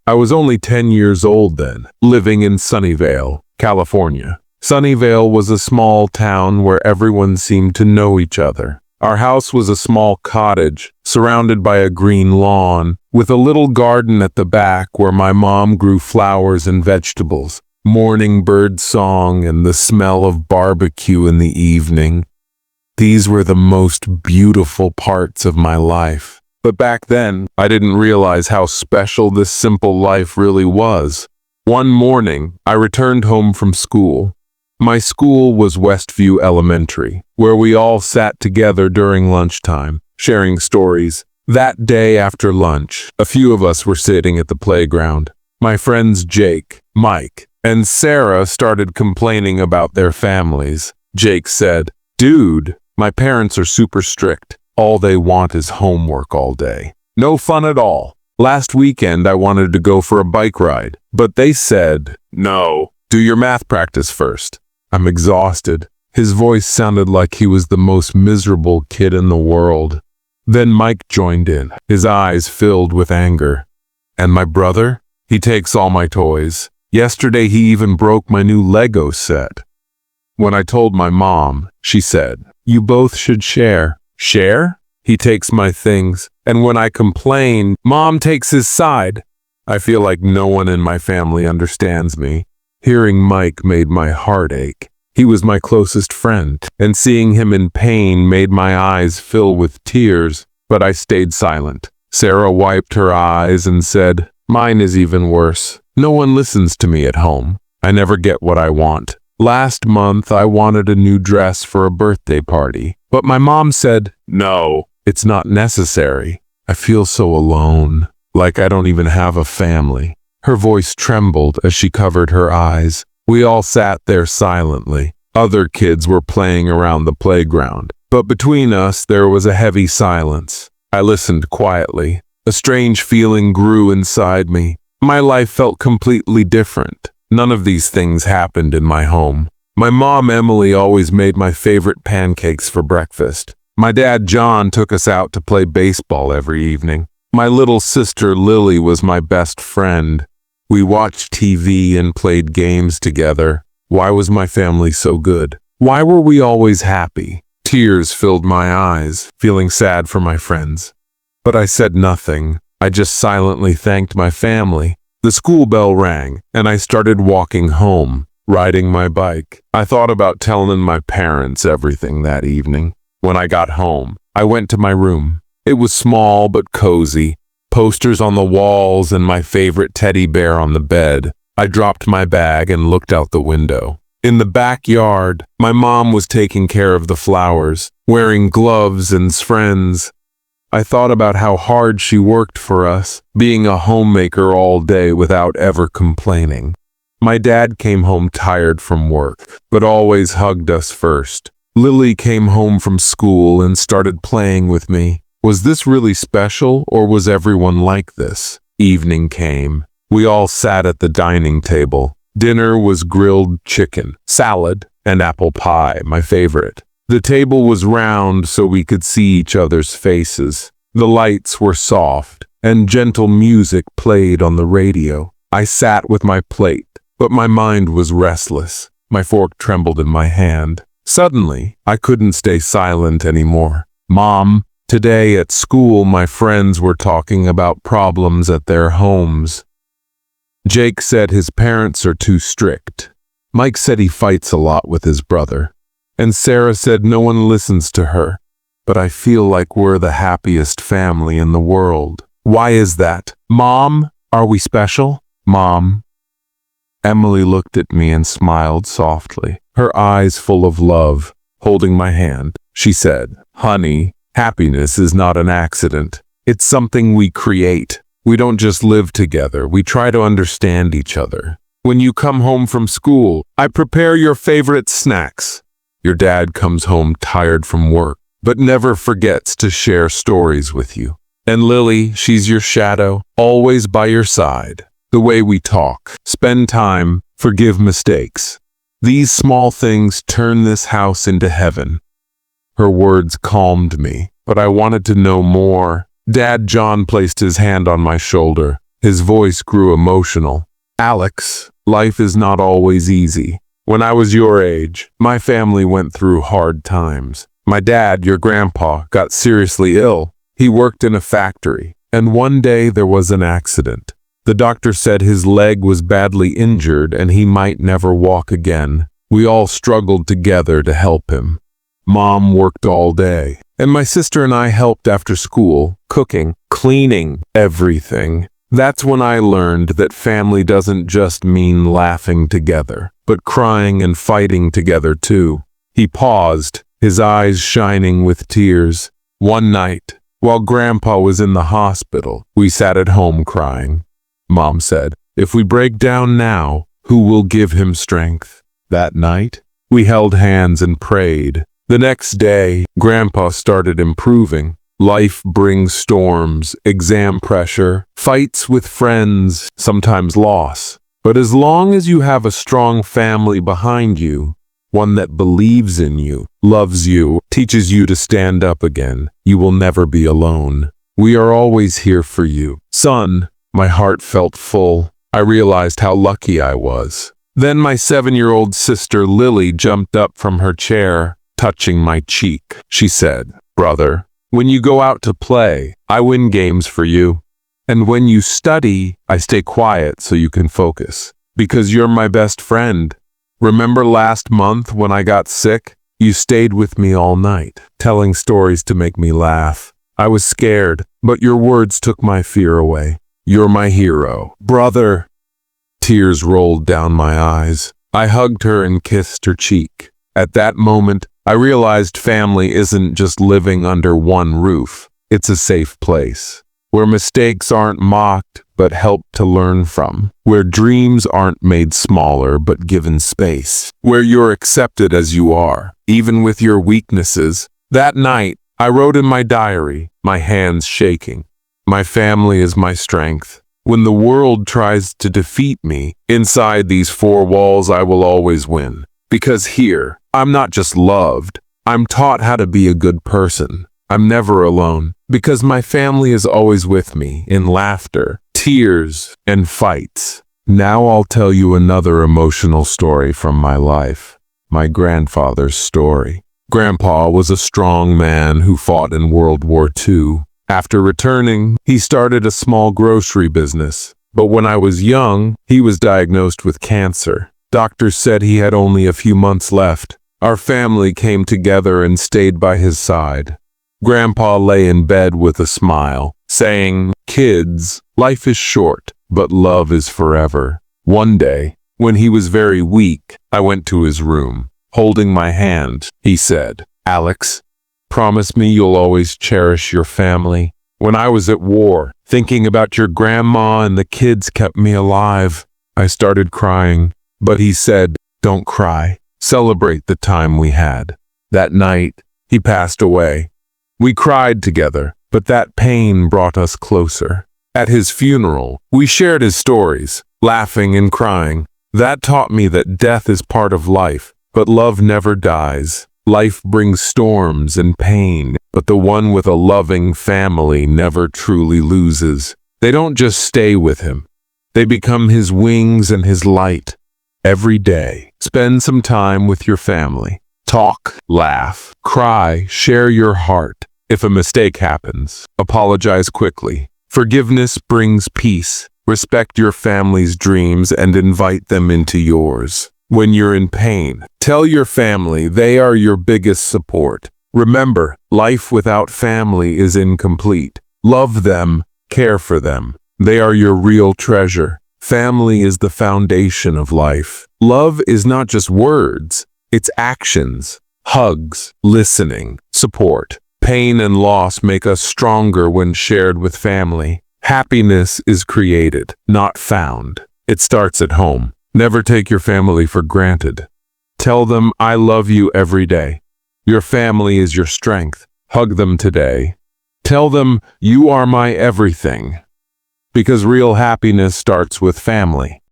I was only 10 years old then, living in Sunnyvale, California. Sunnyvale was a small town where everyone seemed to know each other. Our house was a small cottage, surrounded by a green lawn, with a little garden at the back where my mom grew flowers and vegetables. Morning bird song and the smell of barbecue in the evening. These were the most beautiful parts of my life. But back then, I didn't realize how special this simple life really was. One morning, I returned home from school. My school was Westview Elementary, where we all sat together during lunchtime, sharing stories. That day after lunch, a few of us were sitting at the playground. My friends Jake, Mike, and Sarah started complaining about their families. Jake said, "Dude, my parents are super strict. All they want is homework all day. No fun at all. Last weekend I wanted to go for a bike ride, but they said, no, do your math practice first. I'm exhausted." His voice sounded like he was the most miserable kid in the world. Then Mike joined in, his eyes filled with anger. "And my brother? He takes all my toys. Yesterday he even broke my new Lego set." When I told my mom, she said, "You both should share." "Share? He takes my things, and when I complain, Mom takes his side." I feel like no one in my family understands me. Hearing Mike made my heart ache. He was my closest friend, and seeing him in pain made my eyes fill with tears, but I stayed silent. Sarah wiped her eyes and said, "Mine is even worse. No one listens to me at home. I never get what I want. Last month I wanted a new dress for a birthday party, but my mom said, no, it's not necessary. I feel so alone, like I don't even have a family." Her voice trembled as she covered her eyes. We all sat there silently. Other kids were playing around the playground, but between us there was a heavy silence. I listened quietly. A strange feeling grew inside me. My life felt completely different. None of these things happened in my home. My mom, Emily, always made my favorite pancakes for breakfast. My dad, John, took us out to play baseball every evening. My little sister, Lily, was my best friend. We watched TV and played games together. Why was my family so good? Why were we always happy? Tears filled my eyes, feeling sad for my friends. But I said nothing. I just silently thanked my family. The school bell rang, and I started walking home, riding my bike. I thought about telling my parents everything that evening. When I got home, I went to my room. It was small but cozy. Posters on the walls and my favorite teddy bear on the bed. I dropped my bag and looked out the window. In the backyard, my mom was taking care of the flowers, wearing gloves and friends. I thought about how hard she worked for us, being a homemaker all day without ever complaining. My dad came home tired from work, but always hugged us first. Lily came home from school and started playing with me. Was this really special, or was everyone like this? Evening came. We all sat at the dining table. Dinner was grilled chicken, salad, and apple pie, my favorite. The table was round so we could see each other's faces. The lights were soft, and gentle music played on the radio. I sat with my plate, but my mind was restless. My fork trembled in my hand. Suddenly, I couldn't stay silent anymore. "Mom, today at school my friends were talking about problems at their homes. Jake said his parents are too strict. Mike said he fights a lot with his brother. And Sarah said no one listens to her. But I feel like we're the happiest family in the world. Why is that? Mom, are we special? Mom." Emily looked at me and smiled softly, her eyes full of love. Holding my hand, she said, "Honey, happiness is not an accident. It's something we create. We don't just live together, we try to understand each other. When you come home from school, I prepare your favorite snacks. Your dad comes home tired from work, but never forgets to share stories with you. And Lily, she's your shadow, always by your side. The way we talk, spend time, forgive mistakes. These small things turn this house into heaven." Her words calmed me, but I wanted to know more. Dad John placed his hand on my shoulder. His voice grew emotional. Alex, life is not always easy. When I was your age, my family went through hard times. My dad, your grandpa, got seriously ill. He worked in a factory, and one day there was an accident. The doctor said his leg was badly injured and he might never walk again. We all struggled together to help him. Mom worked all day, and my sister and I helped after school, cooking, cleaning, everything. That's when I learned that family doesn't just mean laughing together, but crying and fighting together too. He paused, his eyes shining with tears. One night, while Grandpa was in the hospital, we sat at home crying. Mom said, "If we break down now, who will give him strength?" That night, we held hands and prayed. The next day, Grandpa started improving. Life brings storms, exam pressure, fights with friends, sometimes loss. But as long as you have a strong family behind you, one that believes in you, loves you, teaches you to stand up again, you will never be alone. We are always here for you. Son, my heart felt full. I realized how lucky I was. Then my 7-year-old sister Lily jumped up from her chair, touching my cheek. She said, "Brother, when you go out to play, I win games for you. And when you study, I stay quiet so you can focus. Because you're my best friend. Remember last month when I got sick? You stayed with me all night, telling stories to make me laugh. I was scared, but your words took my fear away. You're my hero. Brother." Tears rolled down my eyes. I hugged her and kissed her cheek. At that moment, I realized family isn't just living under one roof. It's a safe place, where mistakes aren't mocked but helped to learn from, where dreams aren't made smaller but given space, where you're accepted as you are, even with your weaknesses. That night, I wrote in my diary, my hands shaking, "My family is my strength. When the world tries to defeat me, inside these four walls I will always win. Because here, I'm not just loved, I'm taught how to be a good person. I'm never alone, because my family is always with me in laughter, tears, and fights." Now I'll tell you another emotional story from my life, my grandfather's story. Grandpa was a strong man who fought in World War II. After returning, he started a small grocery business. But when I was young, he was diagnosed with cancer. Doctors said he had only a few months left. Our family came together and stayed by his side. Grandpa lay in bed with a smile, saying, "Kids, life is short, but love is forever." One day, when he was very weak, I went to his room. Holding my hand, he said, "Alex, promise me you'll always cherish your family. When I was at war, thinking about your grandma and the kids kept me alive." I started crying, but he said, "Don't cry. Celebrate the time we had." That night, he passed away. We cried together, but that pain brought us closer. At his funeral, we shared his stories, laughing and crying. That taught me that death is part of life, but love never dies. Life brings storms and pain, but the one with a loving family never truly loses. They don't just stay with him. They become his wings and his light. Every day, spend some time with your family. Talk, laugh, cry, share your heart. If a mistake happens, apologize quickly. Forgiveness brings peace. Respect your family's dreams and invite them into yours. When you're in pain, tell your family they are your biggest support. Remember, life without family is incomplete. Love them, care for them. They are your real treasure. Family is the foundation of life. Love is not just words, it's actions, hugs, listening, support. Pain and loss make us stronger when shared with family. Happiness is created, not found. It starts at home. Never take your family for granted. Tell them, "I love you" every day. Your family is your strength. Hug them today. Tell them, "You are my everything." Because real happiness starts with family.